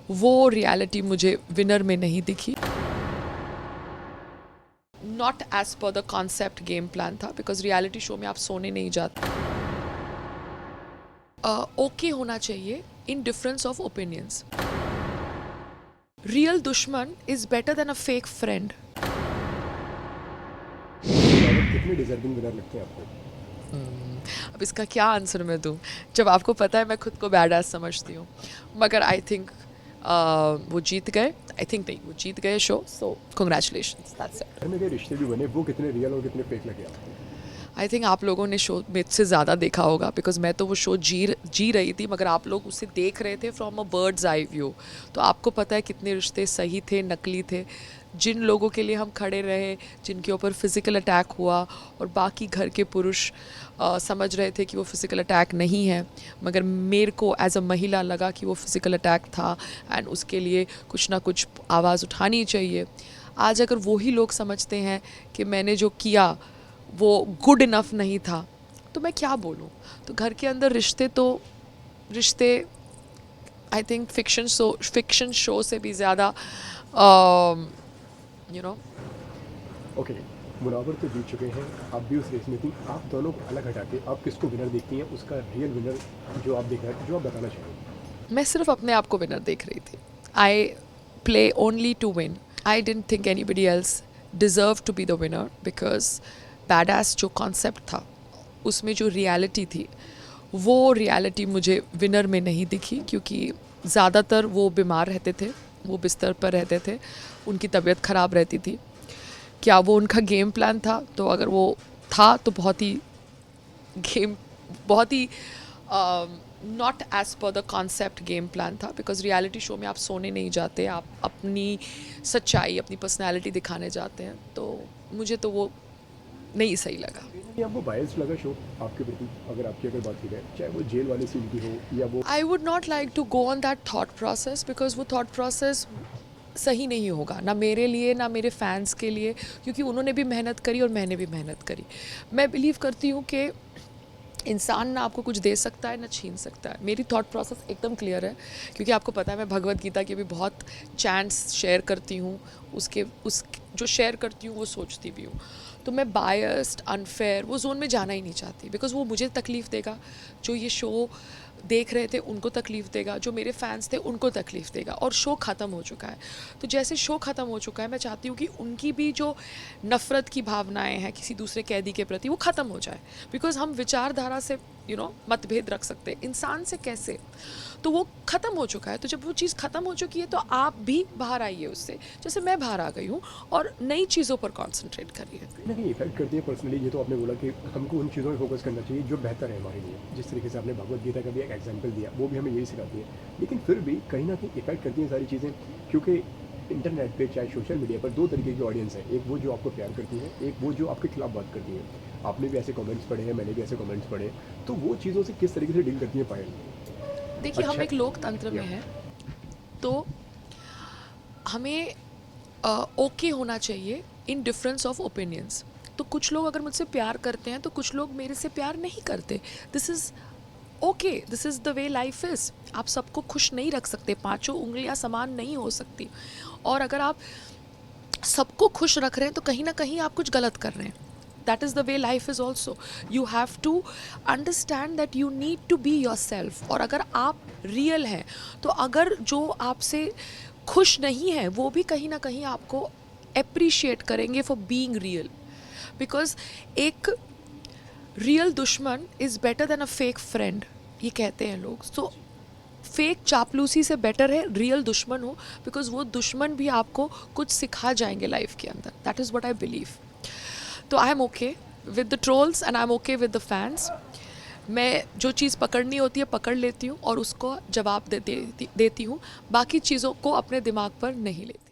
वो रियलिटी मुझे विनर में नहीं दिखी. Not as per the concept game plan था, बिकॉज रियलिटी शो में आप सोने नहीं जाते. ओके होना चाहिए in difference of opinions. Real दुश्मन is better than a fake friend. कितने डिजर्विंग विनर लगते हैं आपको? अब इसका क्या आंसर मैं दूँ जब आपको पता है मैं खुद को बैड एस समझती हूँ. मगर आई थिंक वो जीत गए. आई थिंक नहीं, वो जीत गए show. So congratulations, that's it. घर में गए रिश्ते भी बने, वो कितने रियल और कितने फेक लगे आपको? आई थिंक आप लोगों ने शो मुझसे ज़्यादा देखा होगा, बिकॉज मैं तो वो शो जी रही थी, मगर आप लोग उसे देख रहे थे from a bird's eye view. तो आपको पता है कितने रिश्ते सही थे, नकली थे. जिन लोगों के लिए हम खड़े रहे, जिनके ऊपर फिज़िकल अटैक हुआ, और बाकी घर के पुरुष समझ रहे थे कि वो फिज़िकल अटैक नहीं है, मगर मेरे को एज अ महिला लगा कि वो फिज़िकल अटैक था एंड उसके लिए कुछ ना कुछ आवाज़ उठानी चाहिए. आज अगर वही लोग समझते हैं कि मैंने जो किया वो गुड इनफ नहीं था, तो मैं क्या बोलूँ. तो घर के अंदर रिश्ते आई थिंक फिक्शन शो से भी ज़्यादा यू नो. ओके, मुनावर तो जीत चुके हैं, आप भी उस रेस में थी. आप दोनों को अलग हटा के आप किसको विनर देखती हैं? उसका रियल विनर जो आप बताना चाहेंगे? मैं सिर्फ अपने आप को विनर देख रही थी. I play only to win. I don't think anybody else deserve to be the winner, because badass जो कॉन्सेप्ट था उसमें जो रियलिटी थी, वो रियलिटी मुझे विनर में नहीं दिखी. क्योंकि ज़्यादातर वो बीमार रहते थे, वो बिस्तर पर रहते थे, उनकी तबीयत ख़राब रहती थी. क्या वो उनका गेम प्लान था? तो अगर वो था तो बहुत ही not as per the concept game plan था. बिकॉज रियलिटी शो में आप सोने नहीं जाते, आप अपनी सच्चाई, अपनी पर्सनैलिटी दिखाने जाते हैं. तो मुझे तो वो नहीं सही लगा. ये आपको बायस लगा शो आपके प्रति? अगर बात की जाए, चाहे वो जेल वाले सीन की हो या वो... I would not like to go on that thought process, because वो थाट प्रोसेस सही नहीं होगा, ना मेरे लिए ना मेरे फैंस के लिए. क्योंकि उन्होंने भी मेहनत करी और मैंने भी मेहनत करी. मैं बिलीव करती हूँ कि इंसान ना आपको कुछ दे सकता है ना छीन सकता है. मेरी थॉट प्रोसेस एकदम क्लियर है, क्योंकि आपको पता है मैं भगवत गीता के भी बहुत चैंट्स शेयर करती हूँ. उस जो शेयर करती हूँ वो सोचती भी हूँ. तो मैं बायस्ड, अनफेयर वो जोन में जाना ही नहीं चाहती, बिकॉज वो मुझे तकलीफ़ देगा. जो ये शो देख रहे थे उनको तकलीफ़ देगा, जो मेरे फैंस थे उनको तकलीफ़ देगा. और शो ख़त्म हो चुका है. तो जैसे शो ख़त्म हो चुका है, मैं चाहती हूँ कि उनकी भी जो नफ़रत की भावनाएं हैं किसी दूसरे कैदी के प्रति, वो ख़त्म हो जाए. बिकॉज हम विचारधारा से मतभेद रख सकते हैं, इंसान से कैसे. तो वो ख़त्म हो चुका है. तो जब वो चीज़ ख़त्म हो चुकी है तो आप भी बाहर आइए उससे, जैसे मैं बाहर आ गई हूँ, और नई चीज़ों पर कॉन्सेंट्रेट करिए. नहीं, इफेक्ट करती है पर्सनली. ये तो आपने बोला कि हमको उन चीज़ों में फोकस करना चाहिए जो बेहतर है हमारे लिए. जिस तरीके से आपने भगवत गीता का भी एक एग्जाम्पल दिया, वो भी हमें यही सिखाती है. लेकिन फिर भी कहीं ना कहीं इफेक्ट करती हैं सारी चीज़ें, क्योंकि इंटरनेट पे चाहे सोशल मीडिया पर दो तरीके की ऑडियंस है. एक वो जो आपको प्यार करती है, एक वो जो आपके खिलाफ बात करती है. आपने भी ऐसे कमेंट्स पढ़े हैं, मैंने भी ऐसे कमेंट्स पढ़े. तो वो चीज़ों से किस तरीके से डील करती है पायल? देखिए, हम अच्छा. एक लोकतंत्र में हैं, तो हमें ओके होना चाहिए इन डिफरेंस ऑफ ओपिनियंस. तो कुछ लोग अगर मुझसे प्यार करते हैं तो कुछ लोग मेरे से प्यार नहीं करते. This is okay, this is the way life is. आप सबको खुश नहीं रख सकते, पांचों उंगलियां समान नहीं हो सकती. और अगर आप सबको खुश रख रहे हैं तो कहीं ना कहीं आप कुछ गलत कर रहे हैं. That is the way life is also. You have to understand that you need to be yourself. और अगर आप रियल हैं, तो अगर जो आपसे खुश नहीं है वो भी कहीं ना कहीं आपको अप्रिशिएट करेंगे फॉर बीइंग रियल. बिकॉज एक रियल दुश्मन is better than a fake friend, ये कहते हैं लोग. सो फेक चापलूसी से बेटर है रियल दुश्मन हो, बिकॉज वो दुश्मन भी आपको कुछ सिखा जाएंगे लाइफ के अंदर. That is what I believe. तो I am okay with the trolls and I am okay with the fans. मैं जो चीज़ पकड़नी होती है पकड़ लेती हूँ और उसको जवाब देती हूँ. बाकी चीज़ों को अपने दिमाग पर नहीं लेती.